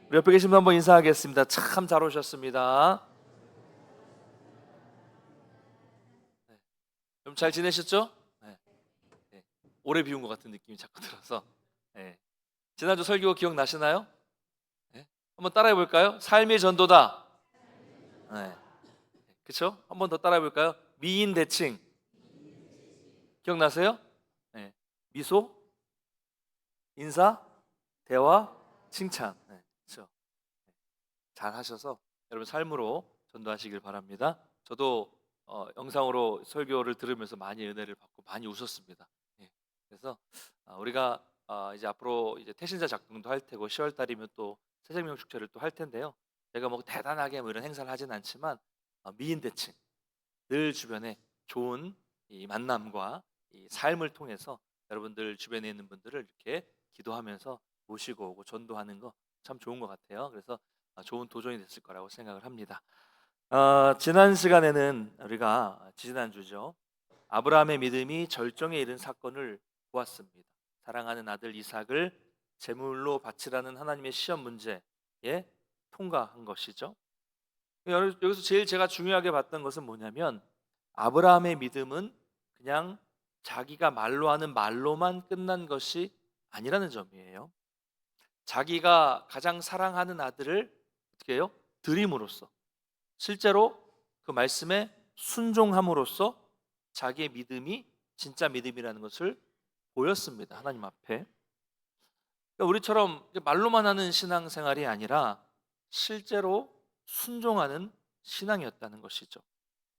우리 옆에 계신 분 한번 인사하겠습니다. 참 잘 오셨습니다. 좀 잘 지내셨죠? 네. 네. 오래 비운 것 같은 느낌이 자꾸 들어서. 네. 지난주 설교 기억나시나요? 네. 한번 따라해 볼까요? 삶의 전도다. 네. 그렇죠? 한번 더 따라해 볼까요? 미인 대칭. 기억나세요? 네. 미소, 인사, 대화, 칭찬. 네. 그렇죠? 잘 하셔서 여러분 삶으로 전도하시길 바랍니다. 저도 영상으로 설교를 들으면서 많이 은혜를 받고 많이 웃었습니다. 예. 그래서 우리가 이제 앞으로 이제 태신자 작동도 할 테고 10월 달이면 또 새생명 축제를 또 할 텐데요. 제가 뭐 대단하게 뭐 이런 행사를 하진 않지만 미인 대칭 늘 주변에 좋은 이 만남과 이 삶을 통해서 여러분들 주변에 있는 분들을 이렇게 기도하면서 모시고 오고 전도하는 거 참 좋은 것 같아요. 그래서 좋은 도전이 됐을 거라고 생각을 합니다. 지난 시간에는 우리가 지난주죠. 아브라함의 믿음이 절정에 이른 사건을 보았습니다. 사랑하는 아들 이삭을 제물로 바치라는 하나님의 시험 문제에 통과한 것이죠. 여기서 제일 제가 중요하게 봤던 것은 뭐냐면 아브라함의 믿음은 그냥 자기가 말로 하는 말로만 끝난 것이 아니라는 점이에요. 자기가 가장 사랑하는 아들을 어떻게 해요? 드림으로써 실제로 그 말씀에 순종함으로써 자기의 믿음이 진짜 믿음이라는 것을 보였습니다. 하나님 앞에. 그러니까 우리처럼 말로만 하는 신앙생활이 아니라 실제로 순종하는 신앙이었다는 것이죠.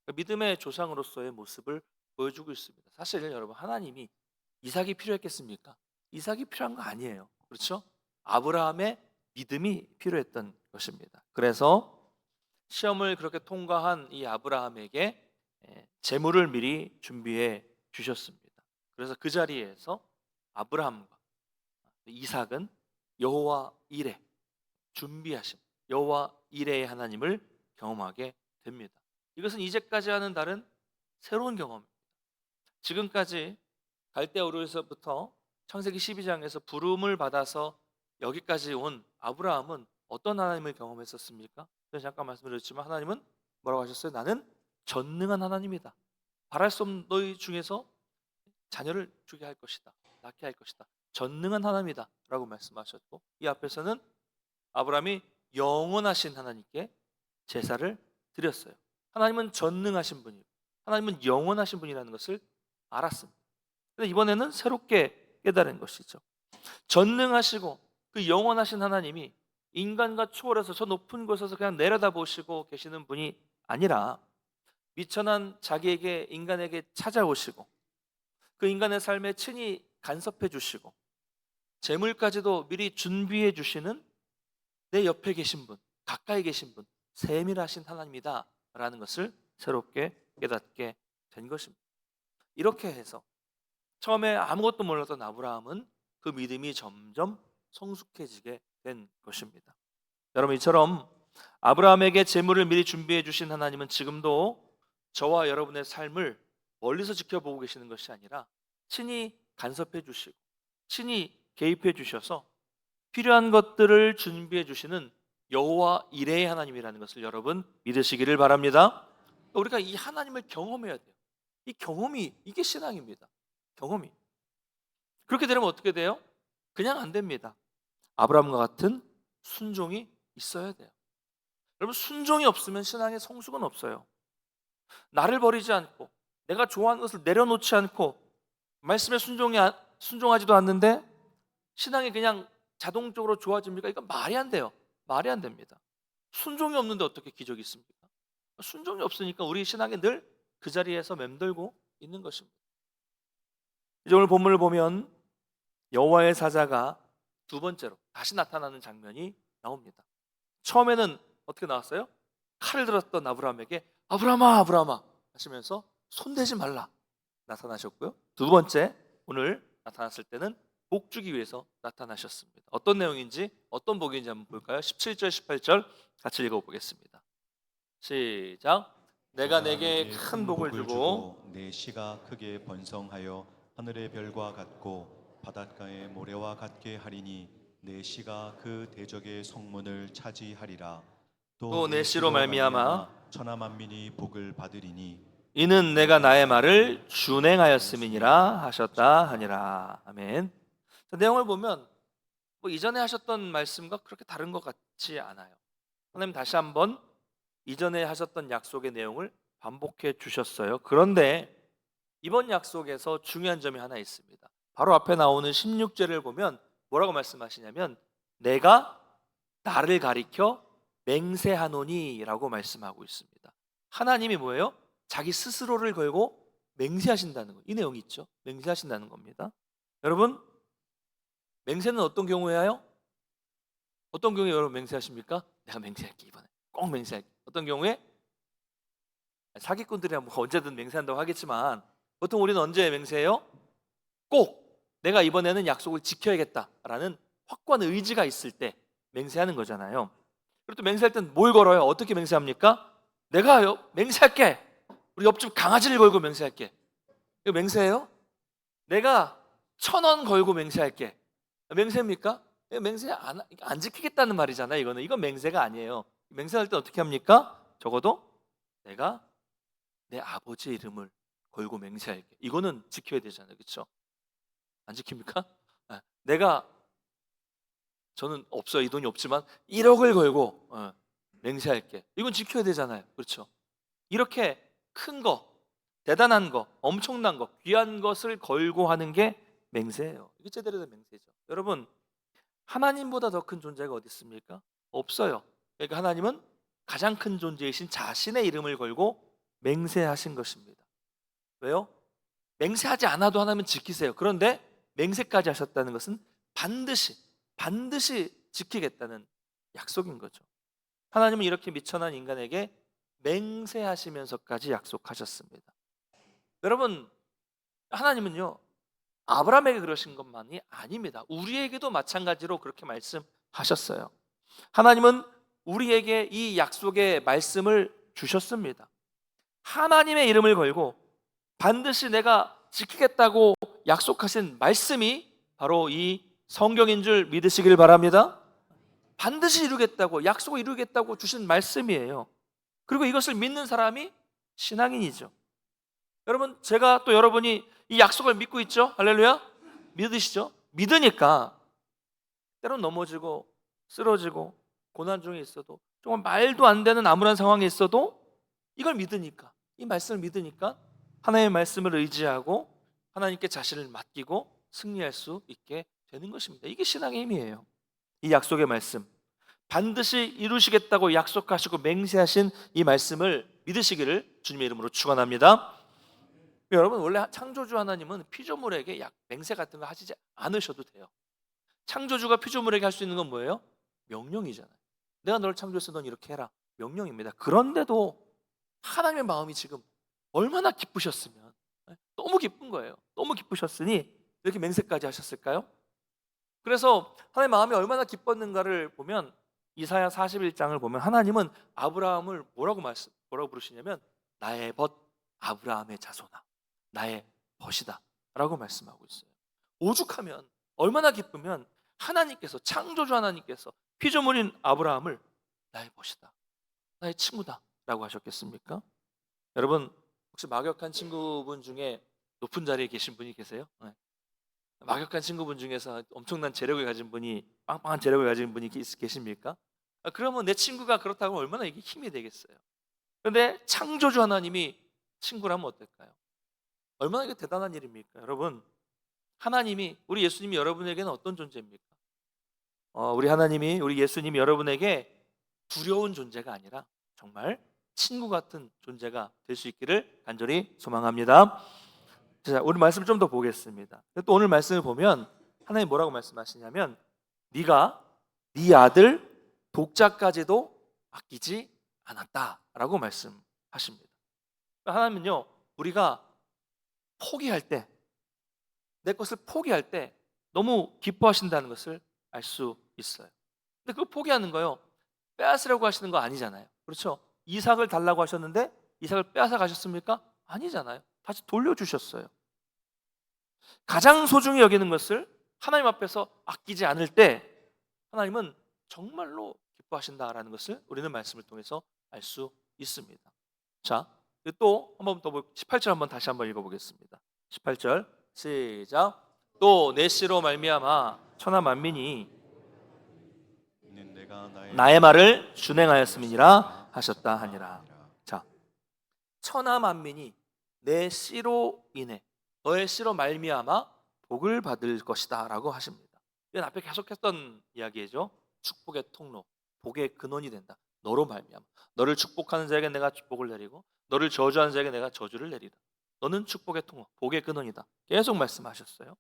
그러니까 믿음의 조상으로서의 모습을 보여주고 있습니다. 사실 여러분 하나님이 이삭이 필요했겠습니까? 이삭이 필요한 거 아니에요. 그렇죠? 아브라함의 믿음이 필요했던 것입니다. 그래서 시험을 그렇게 통과한 이 아브라함에게 재물을 미리 준비해 주셨습니다. 그래서 그 자리에서 아브라함과 이삭은 여호와 이레 준비하심 여호와 이레의 하나님을 경험하게 됩니다. 이것은 이제까지 하는 다른 새로운 경험입니다. 지금까지 갈대아 우르에서부터 창세기 12장에서 부름을 받아서 여기까지 온 아브라함은 어떤 하나님을 경험했었습니까? 제가 잠깐 말씀드렸지만 하나님은 뭐라고 하셨어요? 나는 전능한 하나님이다. 바랄 수 없는 너희 중에서 자녀를 주게 할 것이다. 낳게 할 것이다. 전능한 하나님이다 라고 말씀하셨고 이 앞에서는 아브라함이 영원하신 하나님께 제사를 드렸어요. 하나님은 전능하신 분이고 하나님은 영원하신 분이라는 것을 알았습니다. 근데 이번에는 새롭게 깨달은 것이죠. 전능하시고 그 영원하신 하나님이 인간과 초월해서 저 높은 곳에서 그냥 내려다보시고 계시는 분이 아니라 미천한 자기에게 인간에게 찾아오시고 그 인간의 삶에 친히 간섭해 주시고 재물까지도 미리 준비해 주시는 내 옆에 계신 분, 가까이 계신 분, 세밀하신 하나님이다라는 것을 새롭게 깨닫게 된 것입니다. 이렇게 해서 처음에 아무것도 몰랐던 아브라함은 그 믿음이 점점 성숙해지게 된 것입니다. 여러분 이처럼 아브라함에게 재물을 미리 준비해 주신 하나님은 지금도 저와 여러분의 삶을 멀리서 지켜보고 계시는 것이 아니라 친히 간섭해 주시고 친히 개입해 주셔서 필요한 것들을 준비해 주시는 여호와 이레의 하나님이라는 것을 여러분 믿으시기를 바랍니다. 우리가 이 하나님을 경험해야 돼요. 이 경험이 이게 신앙입니다. 경험이. 그렇게 되면 어떻게 돼요? 그냥 안 됩니다. 아브라함과 같은 순종이 있어야 돼요. 여러분 순종이 없으면 신앙의 성숙은 없어요. 나를 버리지 않고 내가 좋아하는 것을 내려놓지 않고 말씀에 순종하지도 않는데 신앙이 그냥 자동적으로 좋아집니까? 이건 말이 안 돼요. 말이 안 됩니다. 순종이 없는데 어떻게 기적이 있습니까? 순종이 없으니까 우리 신앙이 늘 그 자리에서 맴돌고 있는 것입니다. 이제 오늘 본문을 보면 여호와의 사자가 두 번째로 다시 나타나는 장면이 나옵니다. 처음에는 어떻게 나왔어요? 칼을 들었던 아브라함에게 아브라함아 아브라함아 하시면서 손대지 말라 나타나셨고요. 두 번째 오늘 나타났을 때는 복 주기 위해서 나타나셨습니다. 어떤 내용인지 어떤 복인지 한번 볼까요? 17절 18절 같이 읽어보겠습니다. 시작. 내가 내게 큰 복을 주고 내 씨가 크게 번성하여 하늘의 별과 같고 바닷가의 모래와 같게 하리니 내 씨가 그 대적의 성문을 차지하리라. 또 내 씨로 말미암아 천하 만민이 복을 받으리니 이는 내가 나의 말을 준행하였음이니라 하셨다 하니라. 아멘. 자, 내용을 보면 뭐 이전에 하셨던 말씀과 그렇게 다른 것 같지 않아요. 하나님 다시 한번 이전에 하셨던 약속의 내용을 반복해 주셨어요. 그런데 이번 약속에서 중요한 점이 하나 있습니다. 바로 앞에 나오는 16절을 보면 뭐라고 말씀하시냐면 내가 나를 가리켜 맹세하노니라고 말씀하고 있습니다. 하나님이 뭐예요? 자기 스스로를 걸고 맹세하신다는 거. 이 내용이 있죠. 맹세하신다는 겁니다. 여러분, 맹세는 어떤 경우에요? 어떤 경우에 여러분 맹세하십니까? 내가 맹세할게 이번에. 꼭 맹세할게. 어떤 경우에? 사기꾼들이야 뭐 언제든 맹세한다고 하겠지만 보통 우리는 언제 맹세해요? 꼭 내가 이번에는 약속을 지켜야겠다라는 확고한 의지가 있을 때 맹세하는 거잖아요. 그리고 또 맹세할 땐 뭘 걸어요? 어떻게 맹세합니까? 내가 맹세할게. 우리 옆집 강아지를 걸고 맹세할게. 이거 맹세예요? 내가 1,000원 걸고 맹세할게. 맹세입니까? 맹세 안 지키겠다는 말이잖아요. 이건 맹세가 아니에요. 맹세할 때 어떻게 합니까? 적어도 내가 내 아버지의 이름을 걸고 맹세할게. 이거는 지켜야 되잖아요. 그렇죠? 안 지킵니까? 내가 저는 없어요. 이 돈이 없지만 1억을 걸고 맹세할게. 이건 지켜야 되잖아요. 그렇죠? 이렇게 큰 거, 대단한 거, 엄청난 거, 귀한 것을 걸고 하는 게 맹세예요. 이게 제대로 된 맹세죠. 여러분, 하나님보다 더 큰 존재가 어디 있습니까? 없어요. 그러니까 하나님은 가장 큰 존재이신 자신의 이름을 걸고 맹세하신 것입니다. 왜요? 맹세하지 않아도 하나님은 지키세요. 그런데 맹세까지 하셨다는 것은 반드시 지키겠다는 약속인 거죠. 하나님은 이렇게 미천한 인간에게 맹세하시면서까지 약속하셨습니다. 여러분, 하나님은요 아브라함에게 그러신 것만이 아닙니다. 우리에게도 마찬가지로 그렇게 말씀하셨어요. 하나님은 우리에게 이 약속의 말씀을 주셨습니다. 하나님의 이름을 걸고 반드시 내가 지키겠다고 약속하신 말씀이 바로 이 성경인 줄 믿으시길 바랍니다. 반드시 이루겠다고, 약속을 이루겠다고 주신 말씀이에요. 그리고 이것을 믿는 사람이 신앙인이죠. 여러분, 제가 또 여러분이 이 약속을 믿고 있죠? 할렐루야? 믿으시죠? 믿으니까 때론 넘어지고 쓰러지고 고난 중에 있어도 정말 말도 안 되는 암울한 상황에 있어도 이걸 믿으니까, 이 말씀을 믿으니까 하나님의 말씀을 의지하고 하나님께 자신을 맡기고 승리할 수 있게 되는 것입니다. 이게 신앙의 힘이에요. 이 약속의 말씀, 반드시 이루시겠다고 약속하시고 맹세하신 이 말씀을 믿으시기를 주님의 이름으로 축원합니다. 여러분, 원래 창조주 하나님은 피조물에게 맹세 같은 거 하시지 않으셔도 돼요. 창조주가 피조물에게 할 수 있는 건 뭐예요? 명령이잖아요. 내가 너를 창조해서 넌 이렇게 해라. 명령입니다. 그런데도 하나님의 마음이 지금 얼마나 기쁘셨으면, 너무 기쁜 거예요. 너무 기쁘셨으니 이렇게 맹세까지 하셨을까요? 그래서 하나님의 마음이 얼마나 기뻤는가를 보면 이사야 41장을 보면 하나님은 아브라함을 뭐라고 부르시냐면 나의 벗 아브라함의 자손아, 나의 벗이다 라고 말씀하고 있어요. 오죽하면, 얼마나 기쁘면 하나님께서, 창조주 하나님께서 피조물인 아브라함을 나의 벗이다, 나의 친구다 라고 하셨겠습니까? 여러분, 혹시 막역한 친구분 중에 높은 자리에 계신 분이 계세요? 네. 막역한 친구분 중에서 엄청난 재력을 가진 분이, 빵빵한 재력을 가진 분이 계십니까? 그러면 내 친구가 그렇다고 얼마나 이게 힘이 되겠어요. 그런데 창조주 하나님이 친구라면 어떨까요? 얼마나 이게 대단한 일입니까? 여러분, 하나님이, 우리 예수님이 여러분에게는 어떤 존재입니까? 우리 예수님이 여러분에게 두려운 존재가 아니라 정말 친구 같은 존재가 될 수 있기를 간절히 소망합니다. 자, 오늘 말씀을 좀 더 보겠습니다. 또 오늘 말씀을 보면 하나님 뭐라고 말씀하시냐면 네가 네 아들 독자까지도 아끼지 않았다라고 말씀하십니다. 하나님은요, 우리가 포기할 때, 내 것을 포기할 때 너무 기뻐하신다는 것을 알 수 있어요. 근데 그 포기하는 거요, 빼앗으려고 하시는 거 아니잖아요. 그렇죠? 이삭을 달라고 하셨는데 이삭을 빼앗아 가셨습니까? 아니잖아요. 다시 돌려주셨어요. 가장 소중히 여기는 것을 하나님 앞에서 아끼지 않을 때 하나님은 정말로 기뻐하신다라는 것을 우리는 말씀을 통해서 알 수 있습니다. 자, 또 한번 더 18절 한번 다시 한번 읽어보겠습니다. 18절 시작. 또 내 씨로 말미암아 천하 만민이 이는 내가 나의 말을 준행하였음이니라 하셨다 하니라. 자, 천하 만민이 내 씨로 인해 너의 씨로 말미암아 복을 받을 것이다라고 하십니다. 이건 앞에 계속했던 이야기죠. 축복의 통로, 복의 근원이 된다. 너로 말미암아. 너를 축복하는 자에게 내가 축복을 내리고 너를 저주하는 자에게 내가 저주를 내리다. 너는 축복의 통로, 복의 근원이다. 계속 말씀하셨어요.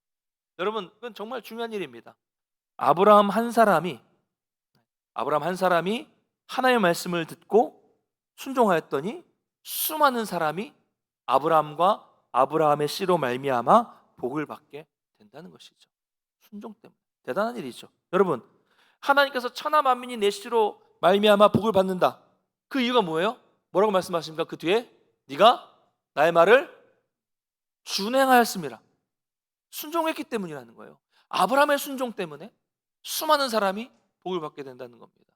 여러분, 그건 정말 중요한 일입니다. 아브라함 한 사람이 하나님의 말씀을 듣고 순종하였더니 수많은 사람이 아브라함의 씨로 말미암아 복을 받게 된다는 것이죠. 순종 때문에. 대단한 일이죠. 여러분, 하나님께서 천하 만민이 내 씨로 말미암아 복을 받는다. 그 이유가 뭐예요? 뭐라고 말씀하십니까? 그 뒤에 네가 나의 말을 준행하였습니다. 순종했기 때문이라는 거예요. 아브라함의 순종 때문에 수많은 사람이 복을 받게 된다는 겁니다.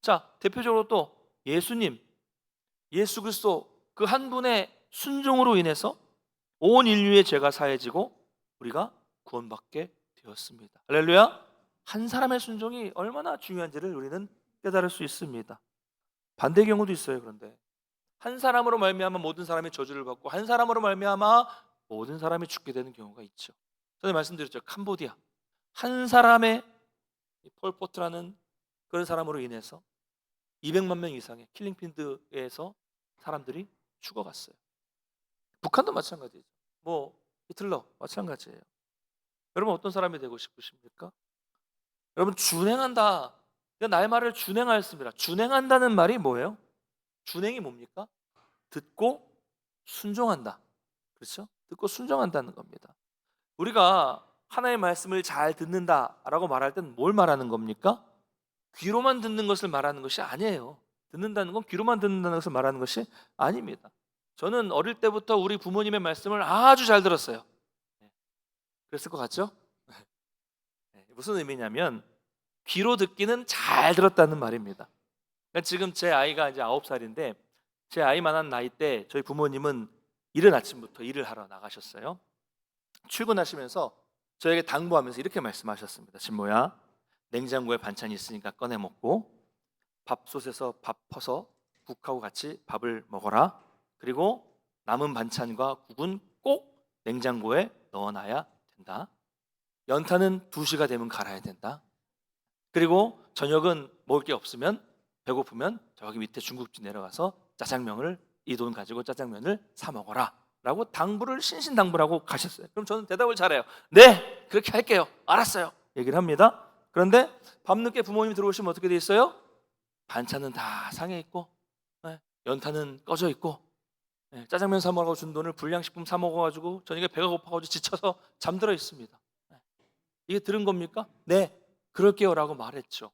자, 대표적으로 또 예수님, 예수 그리스도 그 한 분의 순종으로 인해서 온 인류의 죄가 사해지고 우리가 구원받게 되었습니다. 할렐루야. 한 사람의 순종이 얼마나 중요한지를 우리는 깨달을 수 있습니다. 반대 경우도 있어요. 그런데 한 사람으로 말미암아 모든 사람이 저주를 받고 한 사람으로 말미암아 모든 사람이 죽게 되는 경우가 있죠. 전에 말씀드렸죠. 캄보디아 한 사람의 폴포트라는 그런 사람으로 인해서 200만 명 이상의 킬링필드에서 사람들이 죽어갔어요. 북한도 마찬가지죠. 히틀러 마찬가지예요. 여러분 어떤 사람이 되고 싶으십니까? 여러분 준행한다. 나의 말을 준행하였습니다. 준행한다는 말이 뭐예요? 준행이 뭡니까? 듣고 순종한다. 그렇죠? 듣고 순종한다는 겁니다. 우리가 하나님의 말씀을 잘 듣는다라고 말할 때는 뭘 말하는 겁니까? 귀로만 듣는 것을 말하는 것이 아니에요. 듣는다는 건 귀로만 듣는다는 것을 말하는 것이 아닙니다. 저는 어릴 때부터 우리 부모님의 말씀을 아주 잘 들었어요. 그랬을 것 같죠? 무슨 의미냐면 귀로 듣기는 잘 들었다는 말입니다. 그러니까 지금 제 아이가 이제 9살인데 제 아이만한 나이 때 저희 부모님은 이른 아침부터 일을 하러 나가셨어요. 출근하시면서 저에게 당부하면서 이렇게 말씀하셨습니다. 진모야, 냉장고에 반찬이 있으니까 꺼내 먹고 밥솥에서 밥 퍼서 국하고 같이 밥을 먹어라. 그리고 남은 반찬과 국은 꼭 냉장고에 넣어놔야 된다. 연탄은 2시가 되면 갈아야 된다. 그리고 저녁은 먹을 게 없으면 배고프면 저기 밑에 중국집 내려가서 짜장면을 이 돈 가지고 짜장면을 사 먹어라 라고 당부를 신신당부를 하고 가셨어요. 그럼 저는 대답을 잘해요. 네, 그렇게 할게요. 알았어요. 얘기를 합니다. 그런데 밤늦게 부모님이 들어오시면 어떻게 돼 있어요? 반찬은 다 상해 있고 연탄은 꺼져 있고 짜장면 사 먹으라고 준 돈을 불량식품 사 먹어가지고 저녁에 배가 고파가지고 지쳐서 잠들어 있습니다. 이게 들은 겁니까? 네, 그럴게요 라고 말했죠.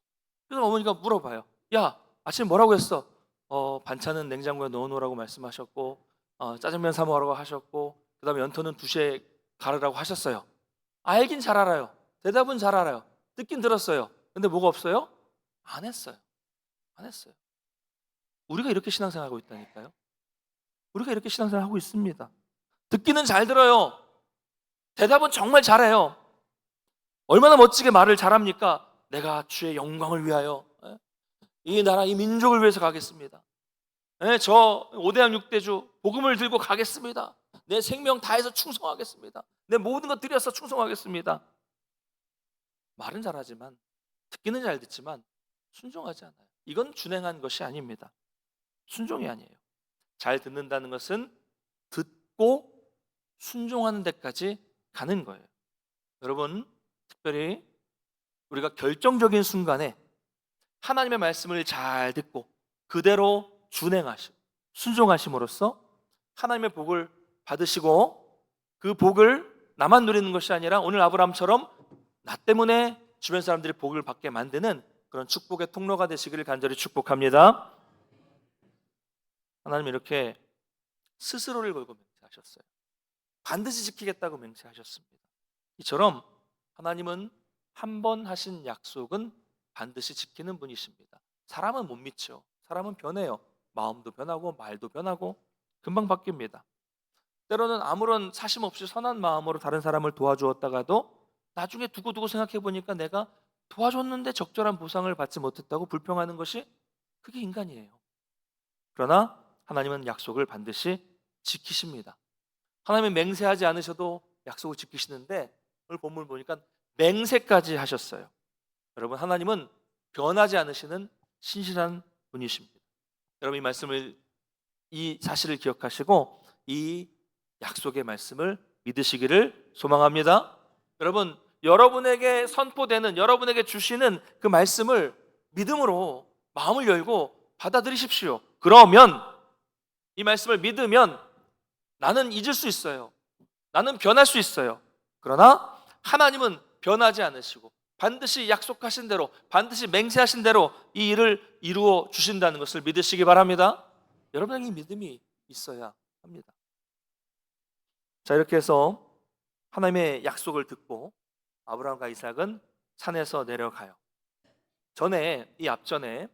그래서 어머니가 물어봐요. 야, 아침에 뭐라고 했어? 반찬은 냉장고에 넣어놓으라고 말씀하셨고 짜장면 사 먹으라고 하셨고 그 다음에 연탄은 2시에 가르라고 하셨어요. 알긴 잘 알아요. 대답은 잘 알아요. 듣긴 들었어요. 근데 뭐가 없어요? 안 했어요. 우리가 이렇게 신앙생활하고 있다니까요. 우리가 이렇게 신앙생활하고 있습니다. 듣기는 잘 들어요. 대답은 정말 잘해요. 얼마나 멋지게 말을 잘합니까? 내가 주의 영광을 위하여 이 나라 이 민족을 위해서 가겠습니다. 저 5대양 6대주 복음을 들고 가겠습니다. 내 생명 다해서 충성하겠습니다. 내 모든 것 들여서 충성하겠습니다. 말은 잘하지만 듣기는 잘 듣지만 순종하지 않아요. 이건 준행한 것이 아닙니다. 순종이 아니에요. 잘 듣는다는 것은 듣고 순종하는 데까지 가는 거예요. 여러분, 특별히 우리가 결정적인 순간에 하나님의 말씀을 잘 듣고 그대로 순종하심으로써 하나님의 복을 받으시고 그 복을 나만 누리는 것이 아니라 오늘 아브라함처럼 나 때문에 주변 사람들이 복을 받게 만드는 그런 축복의 통로가 되시기를 간절히 축복합니다. 하나님 이렇게 스스로를 걸고 맹세하셨어요. 반드시 지키겠다고 맹세하셨습니다. 이처럼 하나님은 한 번 하신 약속은 반드시 지키는 분이십니다. 사람은 못 믿죠. 사람은 변해요. 마음도 변하고 말도 변하고 금방 바뀝니다. 때로는 아무런 사심 없이 선한 마음으로 다른 사람을 도와주었다가도 나중에 두고두고 생각해 보니까 내가 도와줬는데 적절한 보상을 받지 못했다고 불평하는 것이 그게 인간이에요. 그러나 하나님은 약속을 반드시 지키십니다. 하나님은 맹세하지 않으셔도 약속을 지키시는데 오늘 본문 보니까 맹세까지 하셨어요. 여러분, 하나님은 변하지 않으시는 신실한 분이십니다. 여러분, 이 사실을 기억하시고 이 약속의 말씀을 믿으시기를 소망합니다. 여러분, 여러분에게 선포되는, 여러분에게 주시는 그 말씀을 믿음으로 마음을 열고 받아들이십시오. 그러면 이 말씀을 믿으면 나는 잊을 수 있어요. 나는 변할 수 있어요. 그러나 하나님은 변하지 않으시고 반드시 약속하신 대로, 반드시 맹세하신 대로 이 일을 이루어 주신다는 것을 믿으시기 바랍니다. 여러분에게 믿음이 있어야 합니다. 자, 이렇게 해서 하나님의 약속을 듣고 아브라함과 이삭은 산에서 내려가요. 앞전에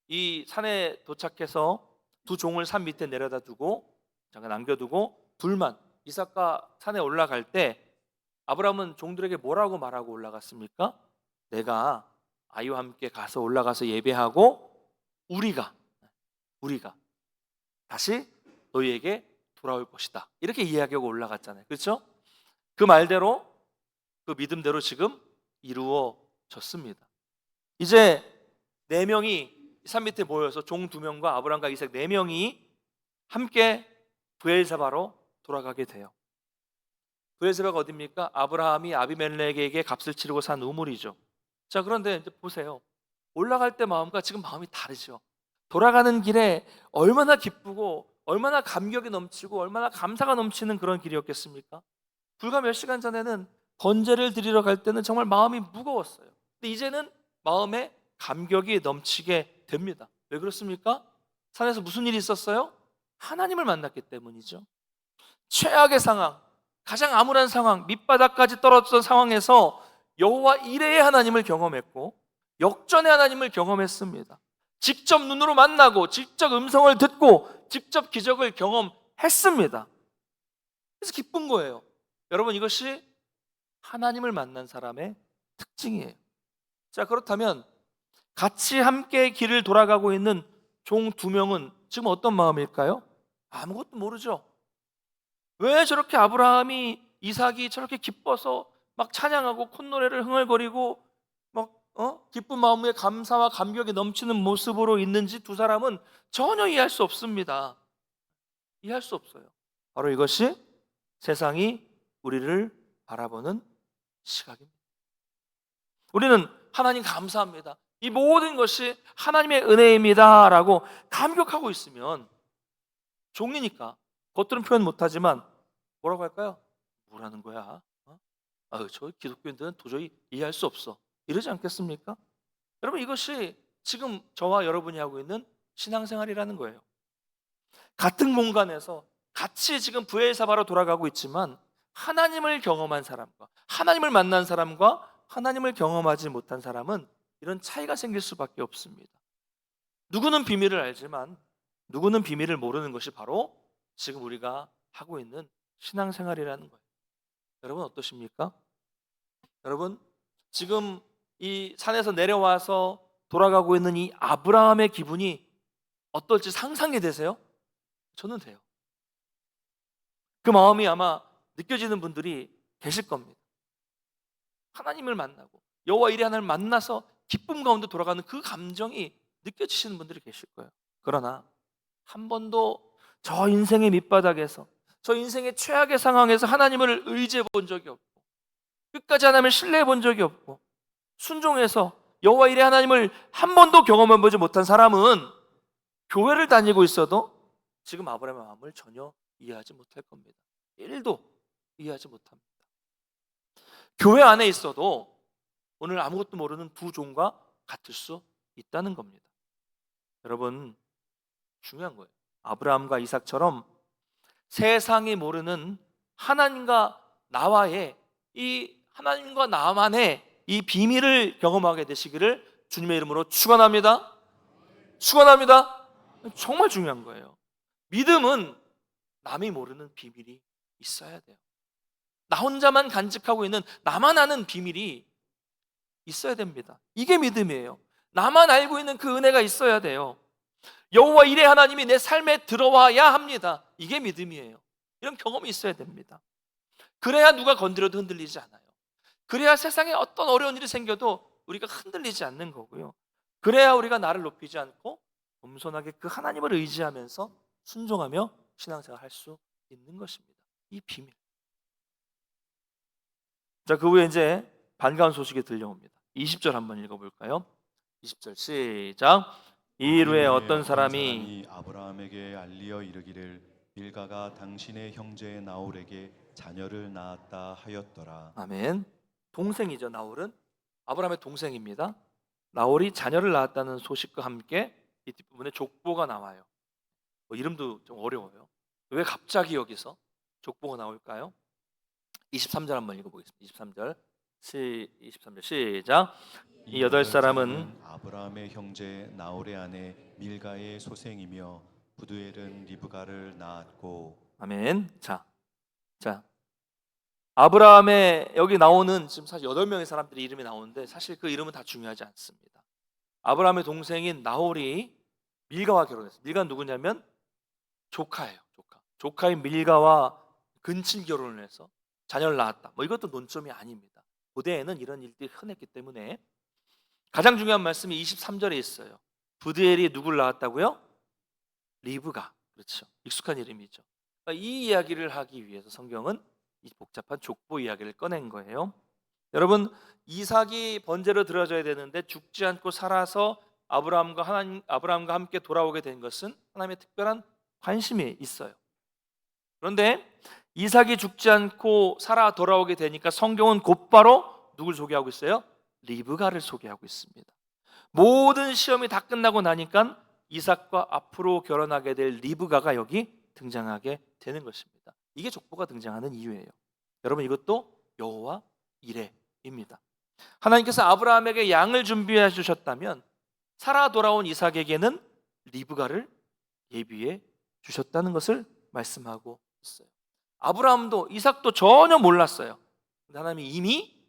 이 산에 도착해서 두 종을 산 밑에 내려다 두고 잠깐 남겨두고 둘만 이삭과 산에 올라갈 때 아브라함은 종들에게 뭐라고 말하고 올라갔습니까? 내가 아이와 함께 가서 올라가서 예배하고 우리가 다시 너희에게 돌아올 것이다. 이렇게 이야기하고 올라갔잖아요. 그렇죠? 그 말대로, 그 믿음대로 지금 이루어졌습니다. 이제 4명이 산 밑에 모여서 종 2명과 아브라함과 이삭 4명이 함께 브엘사바로 돌아가게 돼요. 브엘사바가 어디입니까? 아브라함이 아비멜렉에게 값을 치르고 산 우물이죠. 자, 그런데 이제 보세요. 올라갈 때 마음과 지금 마음이 다르죠. 돌아가는 길에 얼마나 기쁘고 얼마나 감격이 넘치고 얼마나 감사가 넘치는 그런 길이었겠습니까? 불과 몇 시간 전에는 번제를 드리러 갈 때는 정말 마음이 무거웠어요. 근데 이제는 마음에 감격이 넘치게 됩니다. 왜 그렇습니까? 산에서 무슨 일이 있었어요? 하나님을 만났기 때문이죠. 최악의 상황, 가장 암울한 상황, 밑바닥까지 떨어졌던 상황에서 여호와 이레의 하나님을 경험했고 역전의 하나님을 경험했습니다. 직접 눈으로 만나고 직접 음성을 듣고 직접 기적을 경험했습니다. 그래서 기쁜 거예요. 여러분, 이것이 하나님을 만난 사람의 특징이에요. 자, 그렇다면 같이 함께 길을 돌아가고 있는 종 2명은 지금 어떤 마음일까요? 아무것도 모르죠. 왜 저렇게 아브라함이, 이삭이 저렇게 기뻐서 막 찬양하고 콧노래를 흥얼거리고 막 기쁜 마음에 감사와 감격이 넘치는 모습으로 있는지 두 사람은 전혀 이해할 수 없습니다. 이해할 수 없어요. 바로 이것이 세상이 우리를 바라보는 시각입니다. 우리는 하나님 감사합니다, 이 모든 것이 하나님의 은혜입니다 라고 감격하고 있으면 종이니까 겉으로는 표현 못하지만 뭐라고 할까요? 뭐라는 거야? 저 기독교인들은 도저히 이해할 수 없어, 이러지 않겠습니까? 여러분, 이것이 지금 저와 여러분이 하고 있는 신앙생활이라는 거예요. 같은 공간에서 같이 지금 브엘사바로 돌아가고 있지만 하나님을 경험한 사람과 하나님을 만난 사람과 하나님을 경험하지 못한 사람은 이런 차이가 생길 수밖에 없습니다. 누구는 비밀을 알지만 누구는 비밀을 모르는 것이 바로 지금 우리가 하고 있는 신앙생활이라는 거예요. 여러분, 어떠십니까? 여러분, 지금 이 산에서 내려와서 돌아가고 있는 이 아브라함의 기분이 어떨지 상상이 되세요? 저는 돼요. 그 마음이 아마 느껴지는 분들이 계실 겁니다. 하나님을 만나고 여호와 이레 하나님을 만나서 기쁨 가운데 돌아가는 그 감정이 느껴지시는 분들이 계실 거예요. 그러나 한 번도 저 인생의 밑바닥에서, 저 인생의 최악의 상황에서 하나님을 의지해 본 적이 없고 끝까지 하나님을 신뢰해 본 적이 없고 순종해서 여호와 이레 하나님을 한 번도 경험해 보지 못한 사람은 교회를 다니고 있어도 지금 아브라함의 마음을 전혀 이해하지 못할 겁니다. 1도 이해하지 못합니다. 교회 안에 있어도 오늘 아무것도 모르는 두 종과 같을 수 있다는 겁니다. 여러분, 중요한 거예요. 아브라함과 이삭처럼 세상이 모르는 하나님과 나와의 이 하나님과 나만의 이 비밀을 경험하게 되시기를 주님의 이름으로 축원합니다. 축원합니다. 정말 중요한 거예요. 믿음은 남이 모르는 비밀이 있어야 돼요. 나 혼자만 간직하고 있는 나만 아는 비밀이 있어야 됩니다. 이게 믿음이에요. 나만 알고 있는 그 은혜가 있어야 돼요. 여호와 이레 하나님이 내 삶에 들어와야 합니다. 이게 믿음이에요. 이런 경험이 있어야 됩니다. 그래야 누가 건드려도 흔들리지 않아요. 그래야 세상에 어떤 어려운 일이 생겨도 우리가 흔들리지 않는 거고요. 그래야 우리가 나를 높이지 않고 겸손하게 그 하나님을 의지하면서 순종하며 신앙생활을 할 수 있는 것입니다. 이 비밀. 자, 그 후에 이제 반가운 소식이 들려옵니다. 20절 한번 읽어볼까요? 20절 시작. 이 일 후에 어떤 사람이 아브라함에게 알리어 이르기를 밀가가 당신의 형제 나홀에게 자녀를 낳았다 하였더라. 아멘. 동생이죠. 나홀은 아브라함의 동생입니다. 나홀이 자녀를 낳았다는 소식과 함께 이 뒷부분에 족보가 나와요. 이름도 좀 어려워요. 왜 갑자기 여기서 족보가 나올까요? 23절 한번 읽어보겠습니다. 23절 시작. 이 여덟 사람은 아브라함의 형제 나홀의 아내 밀가의 소생이며 부두엘은 리브가를 낳았고. 아멘. 자, 아브라함의 여기 나오는 지금 사실 8명의 사람들의 이름이 나오는데 사실 그 이름은 다 중요하지 않습니다. 아브라함의 동생인 나홀이 밀가와 결혼했어요. 밀가는 누구냐면 조카예요. 조카인 밀가와 근친 결혼을 해서 자녀를 낳았다. 이것도 논점이 아닙니다. 고대에는 이런 일들이 흔했기 때문에 가장 중요한 말씀이 23절에 있어요. 부드엘이 누굴 낳았다고요? 리브가. 그렇죠. 익숙한 이름이죠. 이 이야기를 하기 위해서 성경은 이 복잡한 족보 이야기를 꺼낸 거예요. 여러분, 이삭이 번제로 드려져야 되는데 죽지 않고 살아서 아브라함과 함께 돌아오게 된 것은 하나님의 특별한 관심이 있어요. 그런데 이삭이 죽지 않고 살아 돌아오게 되니까 성경은 곧바로 누굴 소개하고 있어요? 리브가를 소개하고 있습니다. 모든 시험이 다 끝나고 나니까 이삭과 앞으로 결혼하게 될 리브가가 여기 등장하게 되는 것입니다. 이게 족보가 등장하는 이유예요. 여러분, 이것도 여호와 이레입니다. 하나님께서 아브라함에게 양을 준비해 주셨다면 살아 돌아온 이삭에게는 리브가를 예비해 주셨다는 것을 말씀하고 있어요. 아브라함도 이삭도 전혀 몰랐어요. 하나님이 이미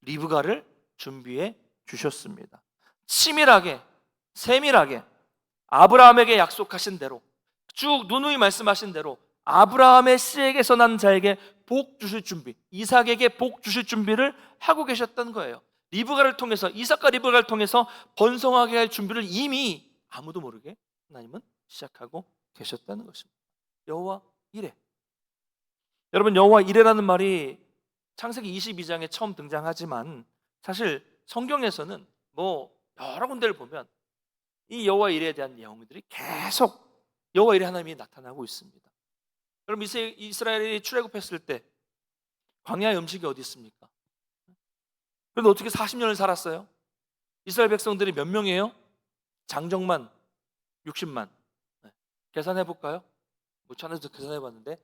리브가를 준비해 주셨습니다. 치밀하게 세밀하게 아브라함에게 약속하신 대로 쭉 누누이 말씀하신 대로 아브라함의 씨에게서 난 자에게 복 주실 준비, 이삭에게 복 주실 준비를 하고 계셨던 거예요. 리브가를 통해서, 이삭과 리브가를 통해서 번성하게 할 준비를 이미 아무도 모르게 하나님은 시작하고 계셨다는 것입니다. 여호와 이레. 여러분, 여호와 이레라는 말이 창세기 22장에 처음 등장하지만 사실 성경에서는 여러 군데를 보면 이 여호와 이레에 대한 내용들이 계속 여호와 이레 하나님이 나타나고 있습니다. 여러분, 이스라엘이 출애굽했을 때 광야의 음식이 어디 있습니까? 그런데 어떻게 40년을 살았어요? 이스라엘 백성들이 몇 명이에요? 장정만 60만. 계산해 볼까요? 전에도 계산해 봤는데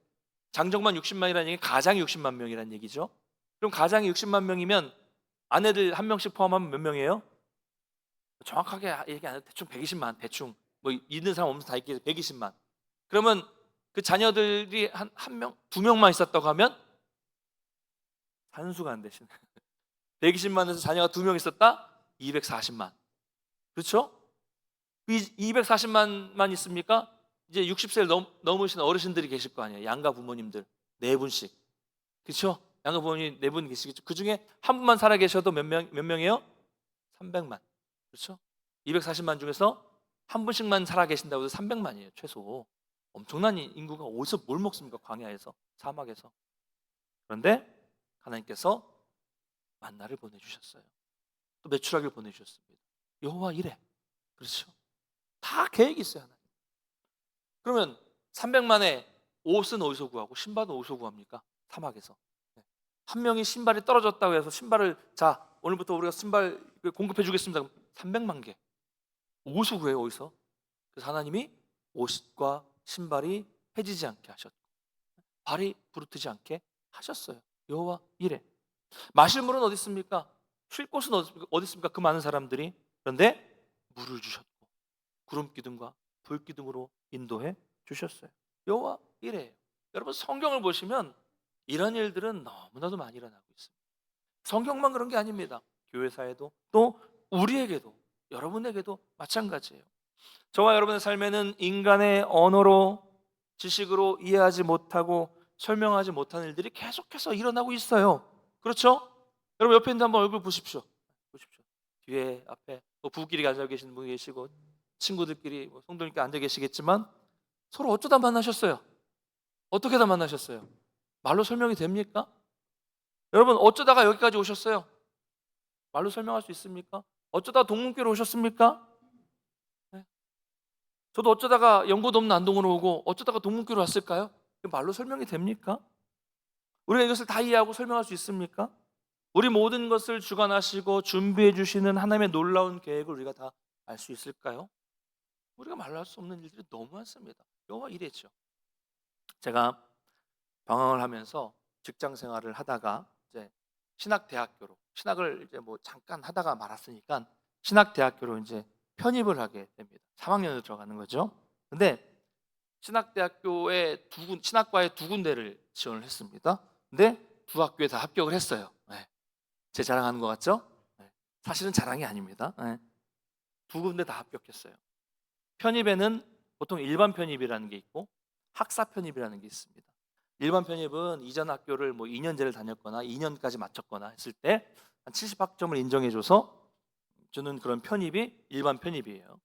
장정만 60만이라는 얘기 가장이 60만 명이라는 얘기죠. 그럼 가장이 60만 명이면 아내들 한 명씩 포함하면 몇 명이에요? 정확하게 얘기 안 해도 대충 120만, 대충 있는 사람 없는 사람 다 있게 120만. 그러면 그 자녀들이 한 명, 두 명만 있었다고 하면 산수가 안 되시네. 120만에서 자녀가 두 명 있었다? 240만. 그렇죠? 240만만 있습니까? 이제 60세를 넘으신 어르신들이 계실 거 아니에요. 양가 부모님들 4분씩. 그렇죠? 양가 부모님 4분 계시겠죠. 그 중에 한 분만 살아 계셔도 몇 명이에요? 300만. 그렇죠? 240만 중에서 한 분씩만 살아 계신다고 해도 300만이에요. 최소. 엄청난 인구가 어디서 뭘 먹습니까? 광야에서, 사막에서. 그런데 하나님께서 만나를 보내주셨어요. 또 메추라기를 보내주셨습니다. 여호와 이레. 그렇죠? 다 계획이 있어요. 하나님. 그러면 300만에 옷은 어디서 구하고 신발은 어디서 구합니까? 사막에서. 한 명이 신발이 떨어졌다고 해서 신발을 자 오늘부터 우리가 신발 공급해 주겠습니다. 300만 개. 옷을 구해요. 어디서? 그래서 하나님이 옷과 신발이 해지지 않게 하셨고 발이 부르트지 않게 하셨어요. 여호와 이레. 마실 물은 어디 있습니까? 쉴 곳은 어디 있습니까? 그 많은 사람들이 그런데 물을 주셨고 구름 기둥과 불 기둥으로 인도해 주셨어요. 여호와 이래요. 여러분 성경을 보시면 이런 일들은 너무나도 많이 일어나고 있습니다. 성경만 그런 게 아닙니다. 교회사에도 또 우리에게도 여러분에게도 마찬가지예요. 저와 여러분의 삶에는 인간의 언어로 지식으로 이해하지 못하고 설명하지 못하는 일들이 계속해서 일어나고 있어요. 그렇죠? 여러분 옆에 있는 한번 얼굴 보십시오. 보십시오. 뒤에 앞에 뭐 부부끼리 앉아 계시는 분이 계시고 친구들끼리 뭐 성도님께 앉아 계시겠지만 서로 어쩌다 만나셨어요? 어떻게 다 만나셨어요? 말로 설명이 됩니까? 여러분 어쩌다가 여기까지 오셨어요? 말로 설명할 수 있습니까? 어쩌다 동문교로 오셨습니까? 네. 저도 어쩌다가 연고도 없는 안동으로 오고 어쩌다가 동문교로 왔을까요? 말로 설명이 됩니까? 우리가 이것을 다 이해하고 설명할 수 있습니까? 우리 모든 것을 주관하시고 준비해 주시는 하나님의 놀라운 계획을 우리가 다 알 수 있을까요? 우리가 말로 할 수 없는 일들이 너무 많습니다. 여호와 이랬죠. 제가 방황을 하면서 직장 생활을 하다가 이제 신학대학교로 신학을 이제 뭐 잠깐 하다가 말았으니까 신학대학교로 이제 편입을 하게 됩니다. 3학년으로 들어가는 거죠. 근데 신학대학교에 신학과에 두 군데를 지원을 했습니다. 근데 두 학교에 다 합격을 했어요. 네. 제 자랑하는 것 같죠? 네. 사실은 자랑이 아닙니다. 네. 두 군데 다 합격했어요. 편입에는 보통 일반 편입이라는 게 있고 학사 편입이라는 게 있습니다. 일반 편입은 이전 학교를 뭐 2년제를 다녔거나 2년까지 마쳤거나 했을 때 한 70학점을 인정해줘서 주는 그런 편입이 일반 편입이에요.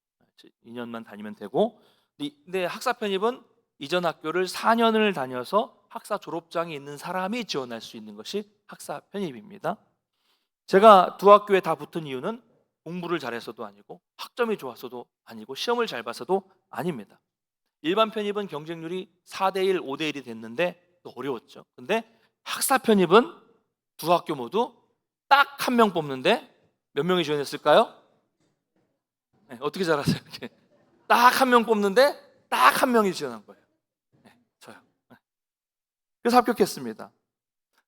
2년만 다니면 되고, 근데 학사 편입은 이전 학교를 4년을 다녀서 학사 졸업장이 있는 사람이 지원할 수 있는 것이 학사 편입입니다. 제가 두 학교에 다 붙은 이유는 공부를 잘해서도 아니고 학점이 좋아서도 아니고 시험을 잘 봐서도 아닙니다. 일반 편입은 경쟁률이 4대1, 5대1이 됐는데 또 어려웠죠. 근데 학사 편입은 두 학교 모두 딱 한 명 뽑는데 몇 명이 지원했을까요? 네, 어떻게 잘하세요? 이렇게 딱 한 명 뽑는데 딱 한 명이 지원한 거예요. 네, 저요. 네. 그래서 합격했습니다.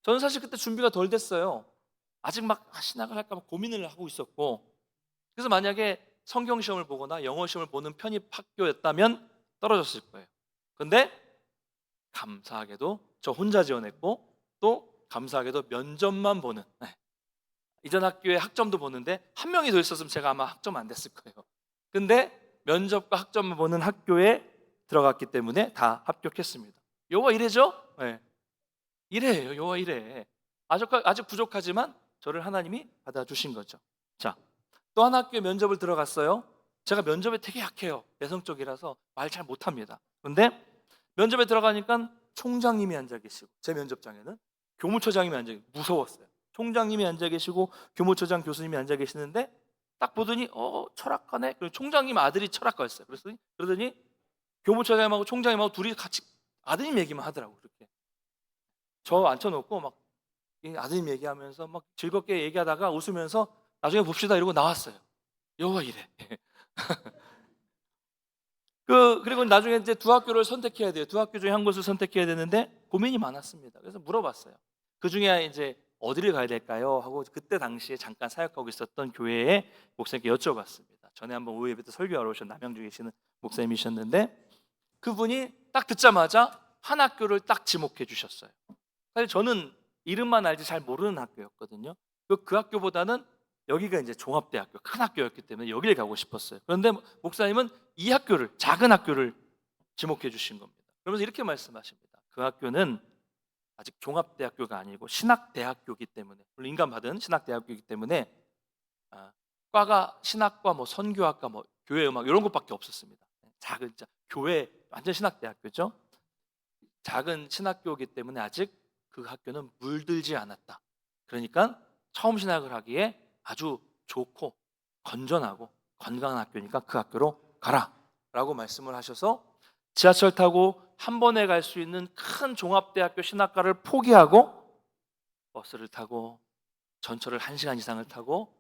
저는 사실 그때 준비가 덜 됐어요. 아직 막 신학을 할까 막 고민을 하고 있었고, 그래서 만약에 성경 시험을 보거나 영어 시험을 보는 편입 학교였다면 떨어졌을 거예요. 근데 감사하게도 저 혼자 지원했고 또 감사하게도 면접만 보는, 네. 이전 학교에 학점도 보는데 한 명이 더 있었으면 제가 아마 학점 안 됐을 거예요. 근데 면접과 학점만 보는 학교에 들어갔기 때문에 다 합격했습니다. 여호와 이래죠? 네. 이래요. 여호와 이래. 아직 부족하지만 저를 하나님이 받아주신 거죠. 자, 또 한 학교에 면접을 들어갔어요. 제가 면접에 되게 약해요. 내성적이라서 말 잘 못합니다. 근데 면접에 들어가니까 총장님이 앉아 계시고 제 면접장에는 교무처장님이 앉아 계시고 무서웠어요. 총장님이 앉아 계시고 교무처장 교수님이 앉아 계시는데 딱 보더니 철학과네. 그리고 총장님 아들이 철학과였어요. 그러더니 교무처장님하고 총장님하고 둘이 같이 아드님 얘기만 하더라고요. 그렇게 저 앉혀놓고 막 아드님 얘기하면서 막 즐겁게 얘기하다가 웃으면서 나중에 봅시다 이러고 나왔어요. 여호와 이래. 그리고 나중에 이제 두 학교를 선택해야 돼요. 두 학교 중에 한 곳을 선택해야 되는데 고민이 많았습니다. 그래서 물어봤어요. 그 중에 이제 어디를 가야 될까요? 하고 그때 당시에 잠깐 사역하고 있었던 교회의 목사님께 여쭤봤습니다. 전에 한번 오후 예배 때 설교하러 오신 남양주에 계시는 목사님이셨는데 그분이 딱 듣자마자 한 학교를 딱 지목해 주셨어요. 사실 저는 이름만 알지 잘 모르는 학교였거든요. 그 학교보다는 여기가 이제 종합대학교 큰 학교였기 때문에 여기를 가고 싶었어요. 그런데 목사님은 이 학교를 작은 학교를 지목해 주신 겁니다. 그러면서 이렇게 말씀하십니다. 그 학교는 아직 종합대학교가 아니고 신학대학교이기 때문에 물론 인간받은 신학대학교이기 때문에 과가 신학과 뭐 선교학과 뭐 교회음악 이런 것밖에 없었습니다. 작은 교회 완전 신학대학교죠. 작은 신학교이기 때문에 아직 그 학교는 물들지 않았다. 그러니까 처음 신학을 하기에 아주 좋고 건전하고 건강한 학교니까 그 학교로 가라 라고 말씀을 하셔서 지하철 타고 한 번에 갈 수 있는 큰 종합대학교 신학과를 포기하고 버스를 타고 전철을 1시간 이상을 타고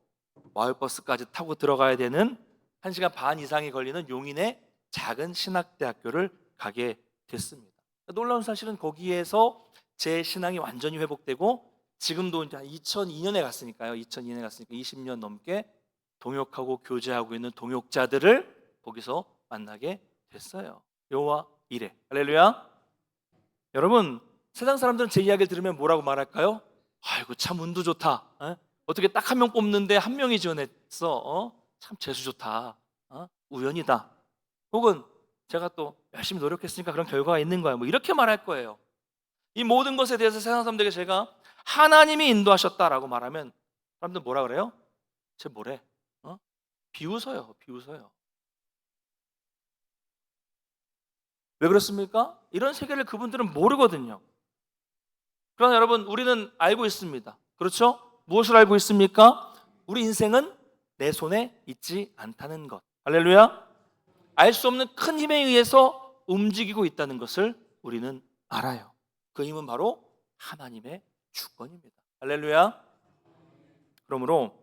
마을버스까지 타고 들어가야 되는 1시간 반 이상이 걸리는 용인의 작은 신학대학교를 가게 됐습니다. 놀라운 사실은 거기에서 제 신앙이 완전히 회복되고 지금도 이제 2002년에 갔으니까요. 2002년에 갔으니까 20년 넘게 동역하고 교제하고 있는 동역자들을 거기서 만나게 됐어요. 여호와 이레. 할렐루야. 여러분, 세상 사람들은 제 이야기를 들으면 뭐라고 말할까요? 아이고 참 운도 좋다. 어떻게 딱 한 명 뽑는데 한 명이 지원했어. 참 재수 좋다. 우연이다. 혹은 제가 또 열심히 노력했으니까 그런 결과가 있는 거야. 뭐 이렇게 말할 거예요. 이 모든 것에 대해서 세상 사람들에게 제가 하나님이 인도하셨다라고 말하면 사람들 뭐라 그래요? 쟤 뭐래? 비웃어요. 비웃어요. 왜 그렇습니까? 이런 세계를 그분들은 모르거든요. 그러나 여러분, 우리는 알고 있습니다. 그렇죠? 무엇을 알고 있습니까? 우리 인생은 내 손에 있지 않다는 것. 할렐루야. 알 수 없는 큰 힘에 의해서 움직이고 있다는 것을 우리는 알아요. 그 힘은 바로 하나님의 주권입니다. 할렐루야. 그러므로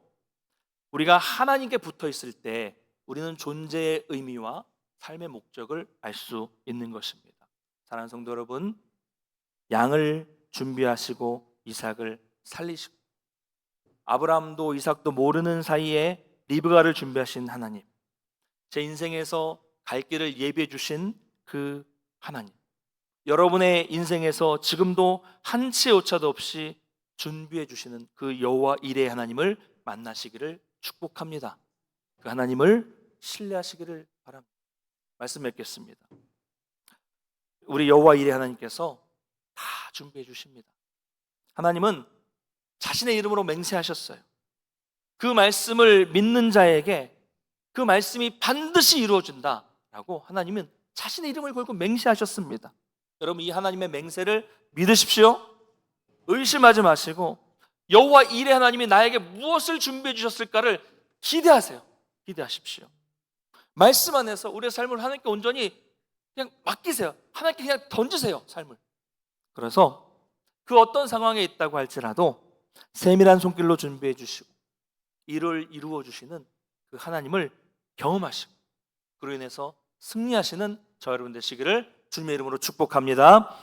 우리가 하나님께 붙어 있을 때 우리는 존재의 의미와 삶의 목적을 알 수 있는 것입니다. 사랑하는 성도 여러분, 양을 준비하시고 이삭을 살리시고 아브라함도 이삭도 모르는 사이에 리브가를 준비하신 하나님, 제 인생에서 갈 길을 예비해 주신 그 하나님, 여러분의 인생에서 지금도 한치의 오차도 없이 준비해 주시는 그 여호와 이레의 하나님을 만나시기를 축복합니다. 그 하나님을 신뢰하시기를 바랍니다. 말씀 맺겠습니다. 우리 여호와 이레 하나님께서 다 준비해 주십니다. 하나님은 자신의 이름으로 맹세하셨어요. 그 말씀을 믿는 자에게 그 말씀이 반드시 이루어진다라고 하나님은 자신의 이름을 걸고 맹세하셨습니다. 여러분, 이 하나님의 맹세를 믿으십시오. 의심하지 마시고 여호와 이레 하나님이 나에게 무엇을 준비해 주셨을까를 기대하세요. 기대하십시오. 말씀 안에서 우리의 삶을 하나님께 온전히 그냥 맡기세요. 하나님께 그냥 던지세요, 삶을. 그래서 그 어떤 상황에 있다고 할지라도 세밀한 손길로 준비해 주시고 이를 이루어 주시는 그 하나님을 경험하시고 그로 인해서 승리하시는 저 여러분 되시기를 주님의 이름으로 축복합니다.